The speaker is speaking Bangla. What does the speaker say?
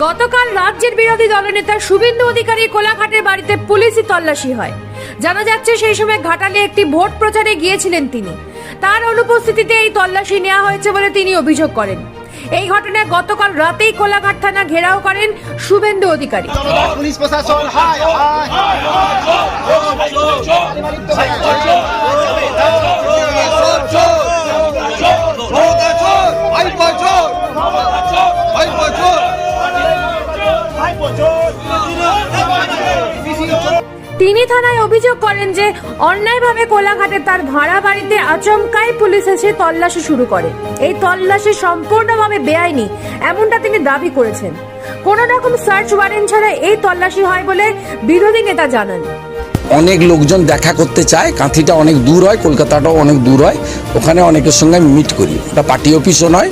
গতকাল রাজ্যের বিরোধী দলনেতা শুভেন্দু অধিকারী কোলাঘাটের বাড়িতে পুলিশি তল্লাশি হয়। জানা যাচ্ছে সেই সময় ঘাটালে একটি ভোট প্রচারে গিয়েছিলেন তিনি। তার অনুপস্থিতিতে এই তল্লাশি নেওয়া হয়েছে বলে তিনি অভিযোগ করেন। এই ঘটনায় গতকাল রাতেই কোলাঘাট থানা ঘেরাও করেন শুভেন্দু অধিকারী। পুলিশ প্রশাসন তিনি থানায় অভিযোগ করেন যে অন্যায়ভাবে কোলাঘাটে তার ভাড়া বাড়িতে আচমকাই পুলিশ এসে তল্লাশি শুরু করে। এই তল্লাশি সম্পূর্ণভাবে বেআইনি এমনটা তিনি দাবি করেছেন। কোন রকম সার্চ ওয়ারেন্ট ছাড়া এই তল্লাশি হয় বলে বিরোধী নেতা জানান। অনেক লোকজন দেখা করতে চায়, কাঁথিটা অনেক দূর হয়, কলকাতাটাও অনেক দূর হয়, ওখানে অনেকের সঙ্গে মিট করি। ওটা পার্টি অফিসও নয়।